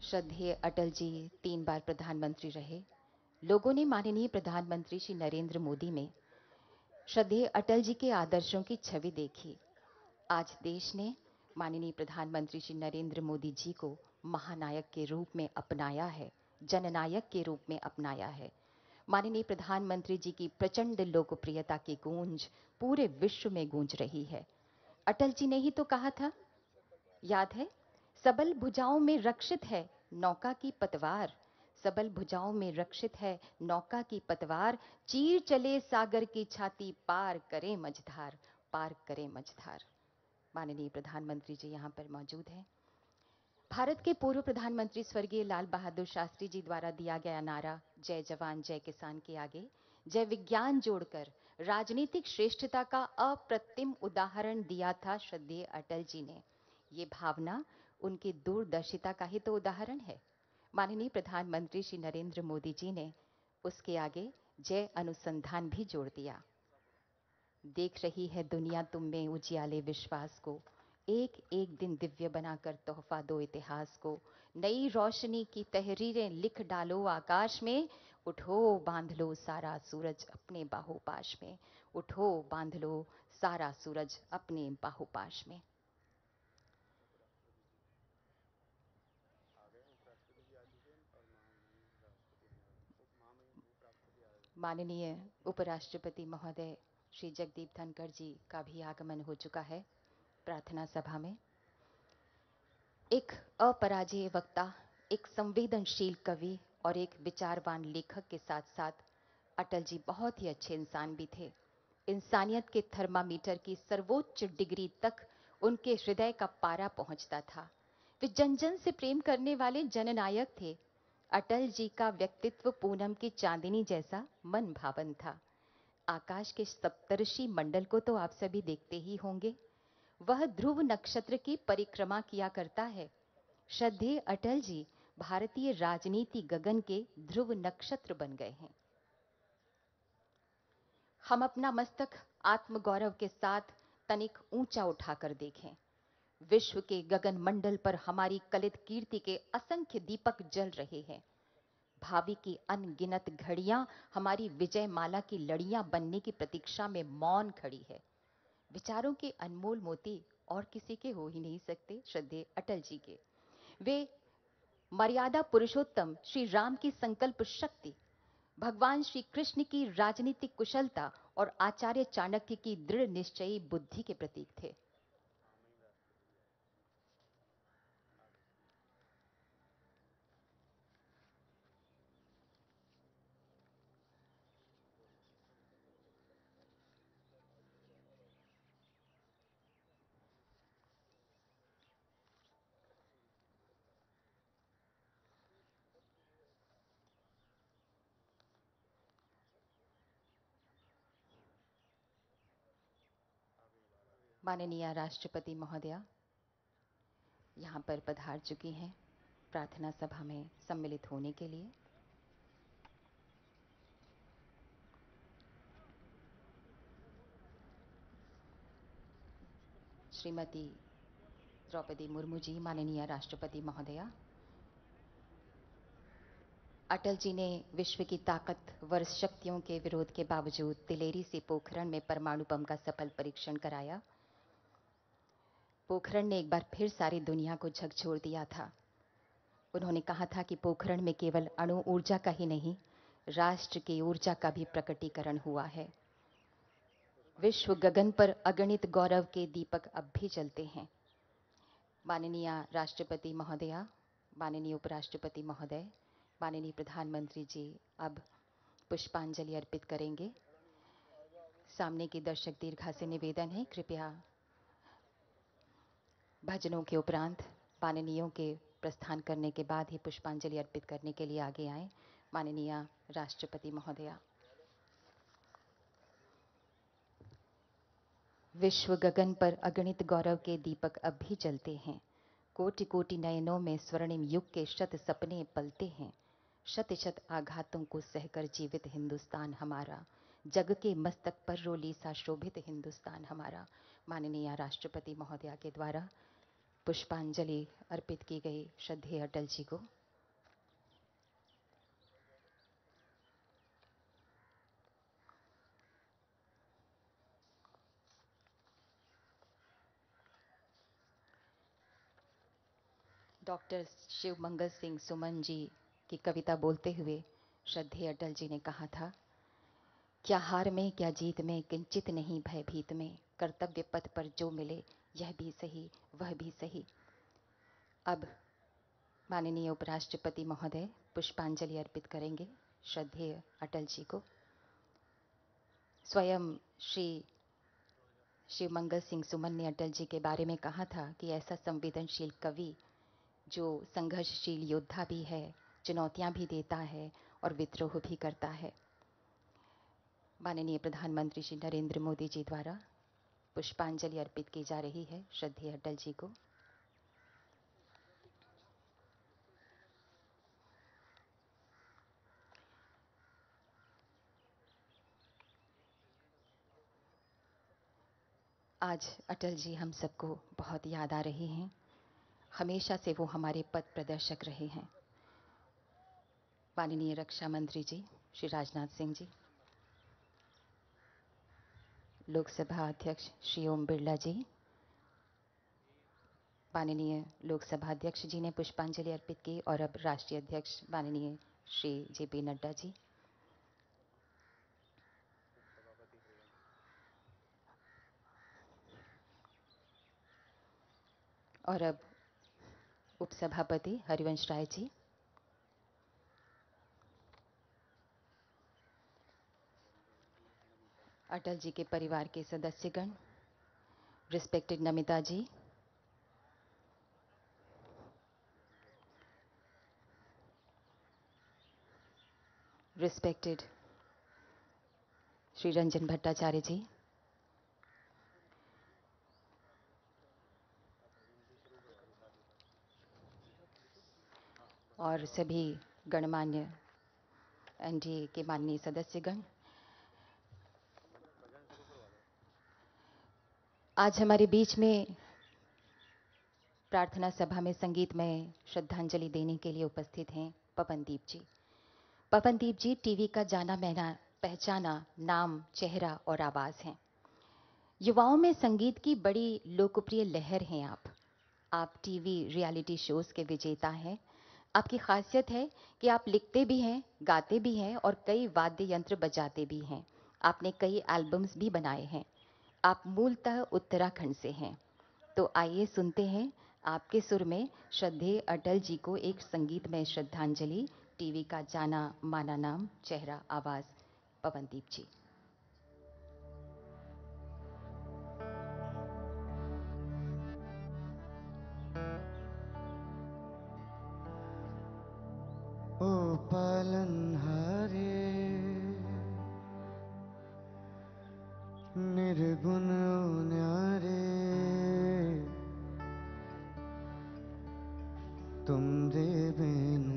श्रद्धेय अटल जी 3 बार प्रधानमंत्री रहे। लोगों ने माननीय प्रधानमंत्री श्री नरेंद्र मोदी में श्रद्धेय अटल जी के आदर्शों की छवि देखी। आज देश ने माननीय प्रधानमंत्री श्री नरेंद्र मोदी जी को महानायक के रूप में अपनाया है, जननायक के रूप में अपनाया है। माननीय प्रधानमंत्री जी की प्रचंड लोकप्रियता की गूंज पूरे विश्व में गूंज रही है। अटल जी ने ही तो कहा था, याद है, सबल भुजाओं में रक्षित है नौका की पतवार, सबल भुजाओं में रक्षित है नौका की पतवार, चीर चले सागर की छाती, पार करे मझधार, पार करे मझधार। माननीय प्रधानमंत्री जी यहाँ पर मौजूद हैं। भारत के पूर्व प्रधानमंत्री स्वर्गीय लाल बहादुर शास्त्री जी द्वारा दिया गया नारा जय जवान जय किसान के आगे जय विज्ञान जोड़कर राजनीतिक श्रेष्ठता का अप्रतिम उदाहरण दिया था श्रद्धेय अटल जी ने। ये भावना उनकी दूरदर्शिता का ही तो उदाहरण है। माननीय प्रधानमंत्री श्री नरेंद्र मोदी जी ने उसके आगे जय अनुसंधान भी जोड़ दिया। देख रही है दुनिया तुम में उजियाले विश्वास को, एक एक दिन दिव्य बनाकर तोहफा दो इतिहास को, नई रोशनी की तहरीरें लिख डालो आकाश में, उठो बांध लो सारा सूरज अपने बाहोपाश में, उठो बांध लो सारा सूरज अपने बाहोपाश में। माननीय उपराष्ट्रपति महोदय श्री जगदीप धनखड़ जी का भी आगमन हो चुका है प्रार्थना सभा में। एक अपराजेय वक्ता, एक संवेदनशील कवि और एक विचारवान लेखक के साथ साथ अटल जी बहुत ही अच्छे इंसान भी थे। इंसानियत के थर्मामीटर की सर्वोच्च डिग्री तक उनके हृदय का पारा पहुंचता था। वे जन जन से प्रेम करने वाले जननायक थे। अटल जी का व्यक्तित्व पूनम की चांदनी जैसा मन भावन था। आकाश के सप्तर्षि मंडल को तो आप सभी देखते ही होंगे। वह ध्रुव नक्षत्र की परिक्रमा किया करता है। श्रद्धेय अटल जी भारतीय राजनीति गगन के ध्रुव नक्षत्र बन गए हैं। हम अपना मस्तक आत्मगौरव के साथ तनिक ऊंचा उठाकर देखें। विश्व के गगन मंडल पर हमारी कलित कीर्ति के असंख्य दीपक जल रहे हैं। भावी की अनगिनत घड़ियां हमारी विजय माला की लड़ियां बनने की प्रतीक्षा में मौन खड़ी है। विचारों के अनमोल मोती और किसी के हो ही नहीं सकते, श्रद्धेय अटल जी के। वे मर्यादा पुरुषोत्तम श्री राम की संकल्प शक्ति, भगवान श्री कृष्ण की राजनीतिक कुशलता और आचार्य चाणक्य की दृढ़ निश्चयी बुद्धि के प्रतीक थे। माननीय राष्ट्रपति महोदया यहाँ पर पधार चुकी हैं प्रार्थना सभा में सम्मिलित होने के लिए। श्रीमती द्रौपदी मुर्मू जी, माननीय राष्ट्रपति महोदया, अटल जी ने विश्व की ताकतवर शक्तियों के विरोध के बावजूद तिलेरी से पोखरण में परमाणु बम का सफल परीक्षण कराया। पोखरण ने एक बार फिर सारी दुनिया को झकझोर दिया था। उन्होंने कहा था कि पोखरण में केवल अणु ऊर्जा का ही नहीं, राष्ट्र की ऊर्जा का भी प्रकटीकरण हुआ है। विश्व गगन पर अगणित गौरव के दीपक अब भी जलते हैं। माननीय राष्ट्रपति महोदया, माननीय उपराष्ट्रपति महोदय, माननीय प्रधानमंत्री जी अब पुष्पांजलि अर्पित करेंगे। सामने की दर्शक दीर्घा से निवेदन है, कृपया भजनों के उपरांत माननीयों के प्रस्थान करने के बाद ही पुष्पांजलि अर्पित करने के लिए आगे आए। माननीय राष्ट्रपति महोदया। विश्व गगन पर अगणित गौरव के दीपक अब भी जलते हैं। कोटि कोटि नयनों में स्वर्णिम युग के शत सपने पलते हैं। शत शत आघातों को सहकर जीवित हिंदुस्तान हमारा, जग के मस्तक पर रोली सा शोभित हिंदुस्तान हमारा। माननीय राष्ट्रपति महोदया के द्वारा पुष्पांजलि अर्पित की गई श्रद्धेय अटल जी को। डॉक्टर शिव मंगल सिंह सुमन जी की कविता बोलते हुए श्रद्धेय अटल जी ने कहा था, क्या हार में क्या जीत में किंचित नहीं भयभीत में, कर्तव्य पथ पर जो मिले यह भी सही वह भी सही। अब माननीय उपराष्ट्रपति महोदय पुष्पांजलि अर्पित करेंगे श्रद्धेय अटल जी को। स्वयं श्री शिवमंगल सिंह सुमन ने अटल जी के बारे में कहा था कि ऐसा संवेदनशील कवि जो संघर्षशील योद्धा भी है, चुनौतियां भी देता है और विद्रोह भी करता है। माननीय प्रधानमंत्री श्री नरेंद्र मोदी जी द्वारा पुष्पांजलि अर्पित की जा रही है श्रद्धेय अटल जी को। आज अटल जी हम सबको बहुत याद आ रहे हैं। हमेशा से वो हमारे पथ प्रदर्शक रहे हैं। माननीय रक्षा मंत्री जी श्री राजनाथ सिंह जी, लोकसभा अध्यक्ष श्री ओम बिरला जी, माननीय लोकसभा अध्यक्ष जी ने पुष्पांजलि अर्पित की और अब राष्ट्रीय अध्यक्ष माननीय श्री जेपी नड्डा जी, और अब उपसभापति हरिवंश राय जी, अटल जी के परिवार के सदस्यगण, रिस्पेक्टेड नमिता जी, रिस्पेक्टेड श्री रंजन भट्टाचार्य जी, और सभी गणमान्य एनडीए के माननीय सदस्यगण, आज हमारे बीच में प्रार्थना सभा में संगीतमय श्रद्धांजलि देने के लिए उपस्थित हैं पवनदीप जी। पवनदीप जी टीवी का जाना माना पहचाना नाम, चेहरा और आवाज हैं। युवाओं में संगीत की बड़ी लोकप्रिय लहर हैं आप टीवी रियलिटी शोज के विजेता हैं। आपकी खासियत है कि आप लिखते भी हैं, गाते भी हैं और कई वाद्य यंत्र बजाते भी हैं। आपने कई एल्बम्स भी बनाए हैं। आप मूलतः उत्तराखंड से हैं। तो आइए सुनते हैं आपके सुर में श्रद्धेय अटल जी को एक संगीतमय श्रद्धांजलि। टीवी का जाना माना नाम, चेहरा, आवाज, पवनदीप जी। ओ पालनहारे निर्गुण न्यारे, तुम रे बिन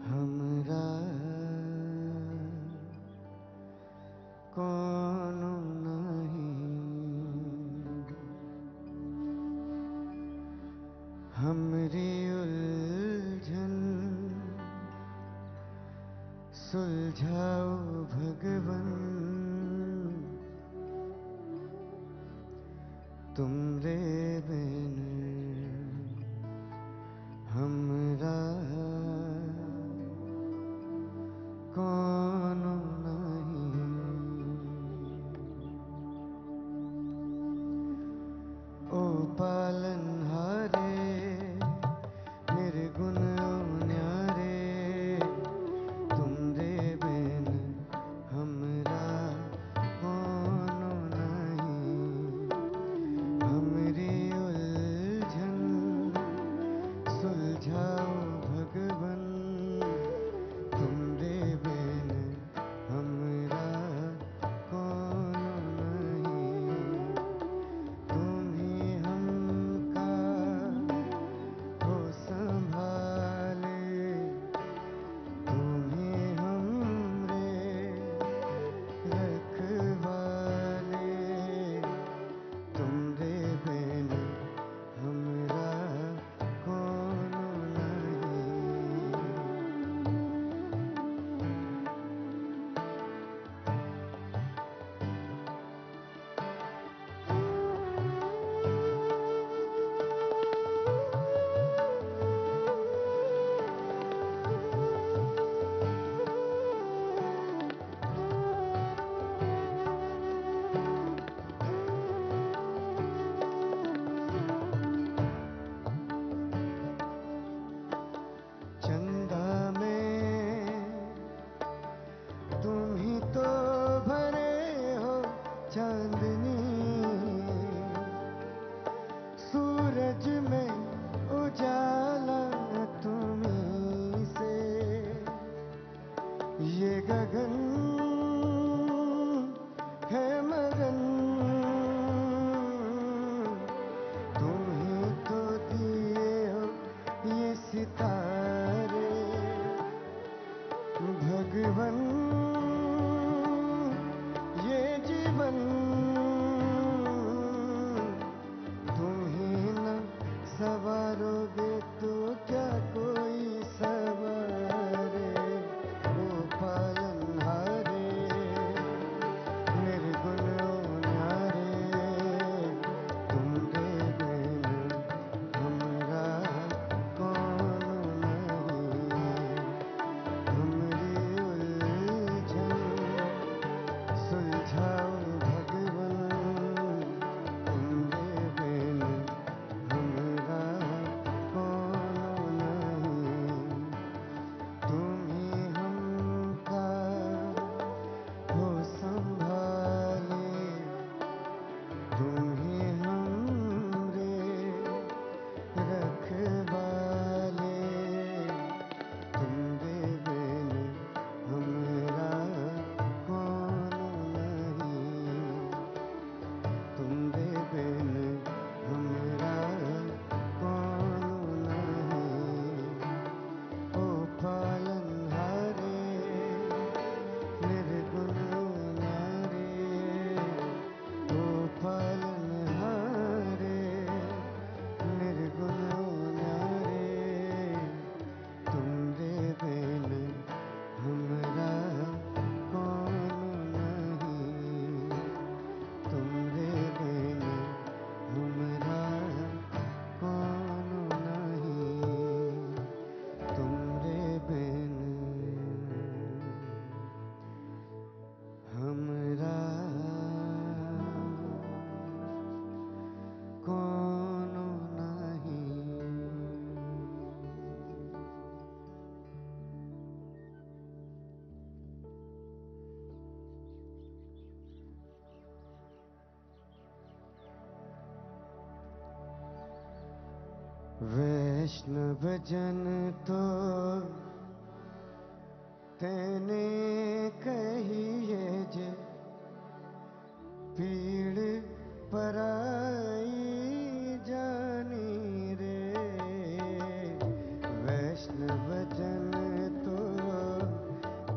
हमरा कौन नहीं। हमरी उलझन सुलझाओ भगवन, तुम रे बिन हमरा कौन नहीं। ओ पालनहारे निर्गुण न्यारे, तुम रे बिन हमरा कौन नहीं। हमरी उलझन सुलझाओ भगवन, तुम रे बिन हमरा कौन नहीं। तुम ही हमका सवारोगे तो क्या कोई सवारे, ओ पालनहारे निर्गुण ओ न्यारे, तुमरे बिन हमरा कौन नहीं। हमरी उलझन सुलझाओ भगवन, तुमरे बिन हमरा कौन नहीं। तुम ही हमका हो संभाले, तुम ही हमरे रखवाले, तुमरे बिन हमरा कौन नहीं। तुमरे बिन हमरा कौन नहीं। ओ पालनहारे निर्गुण न्यारे, ओ पालनहारे निर्गुण न्यारे, तुमरे बिन हमरा कौन नहीं। तुमरे बिन हमरा कौन नहीं। तुमरे बिन हमरा कौन नहीं। वैष्णव जन तो तेने कहिए जे, पीड़ पराई जानी रे। वैष्णव जन तो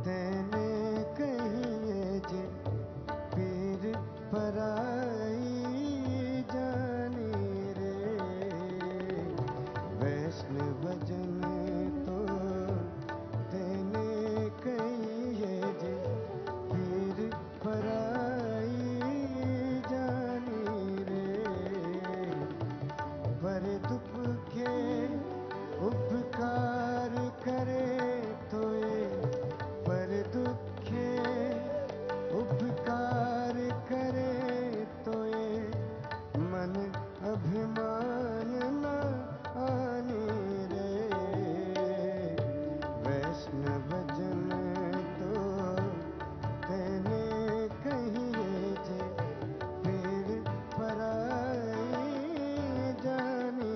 तेने कहिए जे, पीड़ पराई जानी रे। वैष्णव जन तो तेने कहिए जे, पीर पराई जानी रे। पर दुख के उपकार करे तोए, पर दुखे उपकार करे तोए, मन अभिमान न आने रे। वैष्णव जन तो तेने कहिए जे, पीर पराई जानी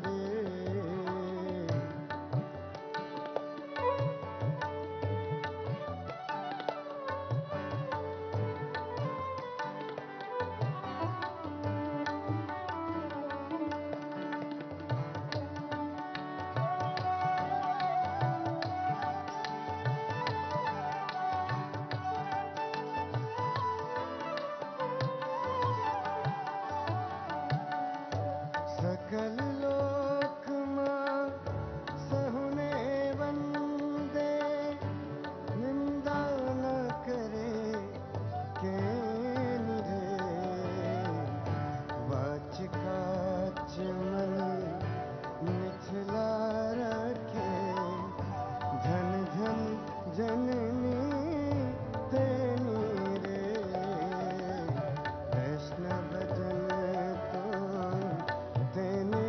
रे। सकल लोक मां सहुने वंदे, निंदा न करे के निरे। वाच काच मन निचला रखे, धन धन जननी तेनी रे। वैष्णव जन तो तेने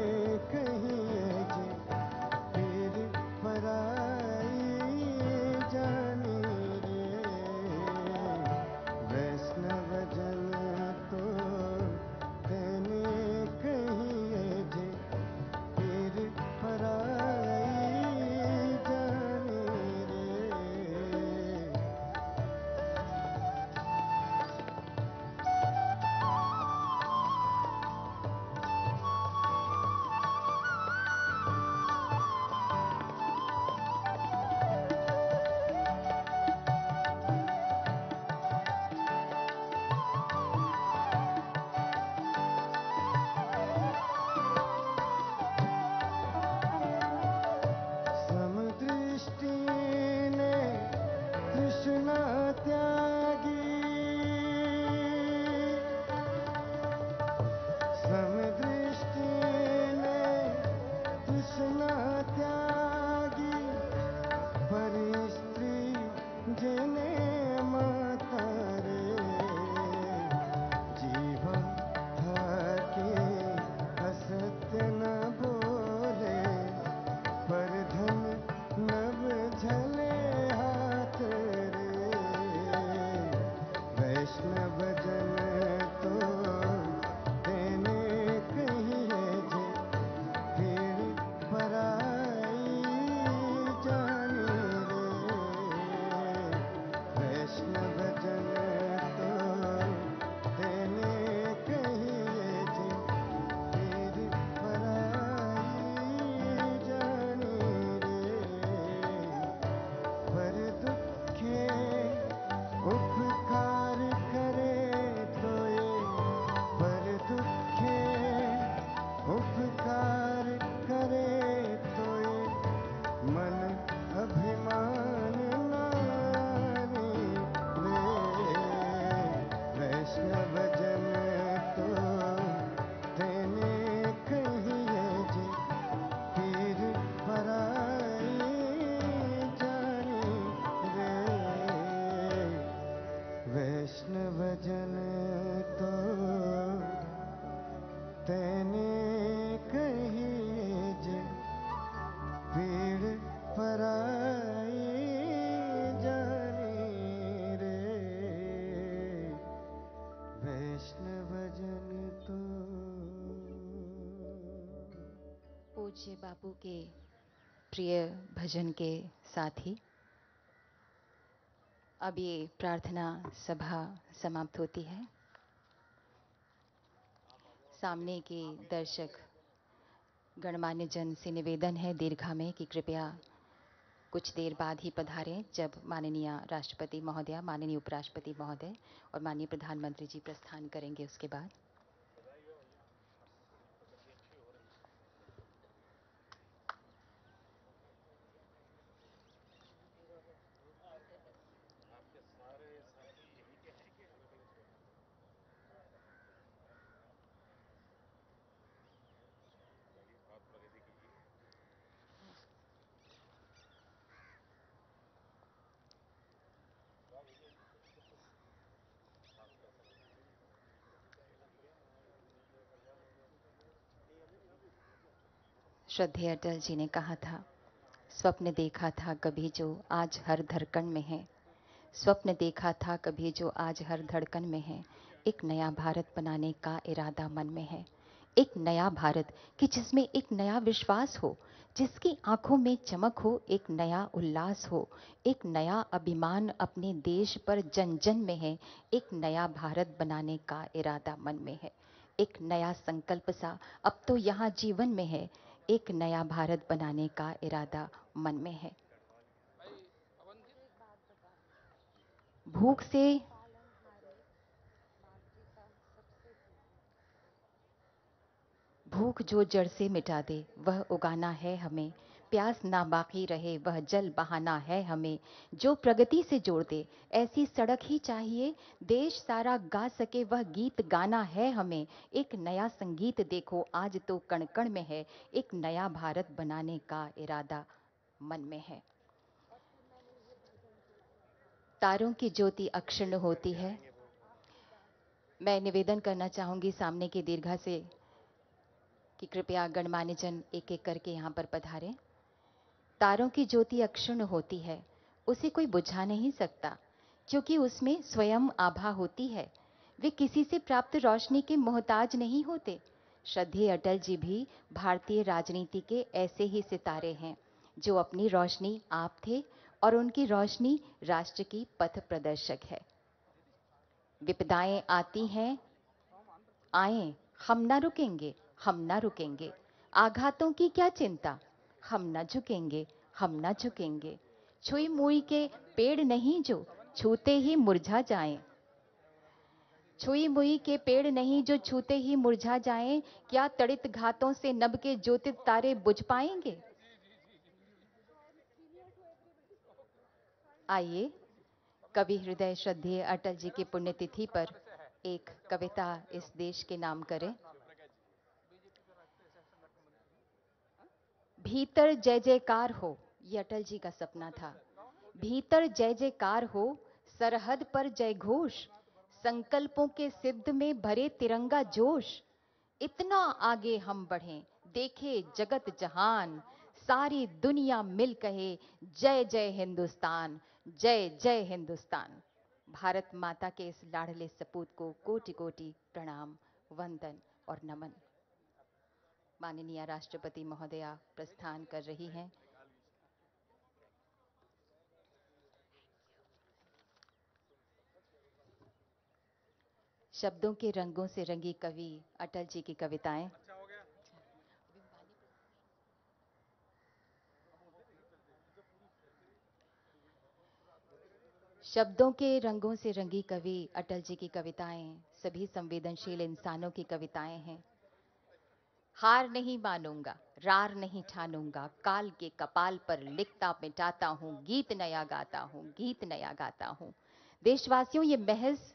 न बोले, पर धन नभ झले हाथ रे। वैष्णव जन तो तेने कहिए जे, फिर पराई जानी रे। वैष्णव जन तो तेने कहिए जे, फिर पराई जानी रे। पर दुखे उपकार करे तो ये, पर दुखे उपकार करे तो ये, मन अभिमान नारी रे। वैष्णव जन तो तेने कहिए जे, फिर पराई जानी रे। वैष्णव जन तो तेने कहिए जे, फिर पराई जानी रे। वैष्णव जन तो। पूज्य बापू के प्रिय भजन के साथ ही अब ये प्रार्थना सभा समाप्त होती है। सामने के दर्शक गणमान्य जन से निवेदन है दीर्घा में कि कृपया कुछ देर बाद ही पधारें, जब माननीय राष्ट्रपति महोदय, माननीय उपराष्ट्रपति महोदय और माननीय प्रधानमंत्री जी प्रस्थान करेंगे। उसके बाद श्रद्धेय अटल जी ने कहा था, स्वप्न देखा था कभी जो आज हर धड़कन में है। स्वप्न देखा था कभी जो आज हर धड़कन में है। एक नया भारत बनाने का इरादा मन में है। एक नया भारत कि जिसमें एक नया विश्वास हो, जिसकी आंखों में चमक हो, एक नया उल्लास हो। एक नया अभिमान अपने देश पर जन जन में है। एक नया भारत बनाने का इरादा मन में है। एक नया संकल्प सा अब तो यहाँ जीवन में है। एक नया भारत बनाने का इरादा मन में है। भूख से भूख जो जड़ से मिटा दे वह उगाना है हमें। प्यास ना बाकी रहे वह जल बहाना है हमें। जो प्रगति से जोड़ दे ऐसी सड़क ही चाहिए। देश सारा गा सके वह गीत गाना है हमें। एक नया संगीत देखो आज तो कण कण में है। एक नया भारत बनाने का इरादा मन में है। तारों की ज्योति अक्षुण्ण होती है। मैं निवेदन करना चाहूंगी सामने की दीर्घा से कि कृपया गणमान्य जन एक एक करके यहाँ पर पधारें। तारों की ज्योति अक्षुण्ण होती है, उसे कोई बुझा नहीं सकता, क्योंकि उसमें स्वयं आभा होती है। वे किसी से प्राप्त रोशनी के मोहताज नहीं होते। श्रद्धेय अटल जी भी भारतीय राजनीति के ऐसे ही सितारे हैं, जो अपनी रोशनी आप थे और उनकी रोशनी राष्ट्र की पथ प्रदर्शक है। विपदाएं आती हैं, आए, हम ना रुकेंगे, हम ना रुकेंगे। आघातों की क्या चिंता, हम ना झुकेंगे, हम ना झुकेंगे। छुई मुई के पेड़ नहीं जो छूते ही मुरझा जाएं। छुई मुई के पेड़ नहीं जो छूते ही मुरझा जाएं। क्या तड़ित घातों से नभ के ज्योतित तारे बुझ पाएंगे। आइए कवि हृदय श्रद्धेय अटल जी की पुण्यतिथि पर एक कविता इस देश के नाम करें। भीतर जय जयकार हो, ये अटल जी का सपना था। भीतर जय जयकार हो, सरहद पर जय घोष। संकल्पों के सिद्ध में भरे तिरंगा जोश। इतना आगे हम बढ़ें, देखे जगत जहान, सारी दुनिया मिल कहे जय जय हिंदुस्तान, जय जय हिंदुस्तान। भारत माता के इस लाडले सपूत को कोटि कोटि प्रणाम, वंदन और नमन। माननीय राष्ट्रपति महोदया प्रस्थान कर रही हैं। शब्दों के रंगों से रंगी कवि अटल जी की कविताएं। शब्दों के रंगों से रंगी कवि अटल जी की कविताएं सभी संवेदनशील इंसानों की कविताएं हैं। हार नहीं मानूंगा, रार नहीं ठानूंगा, काल के कपाल पर लिखता मिटाता हूं, गीत नया गाता हूं, गीत नया गाता हूं। देशवासियों, ये महज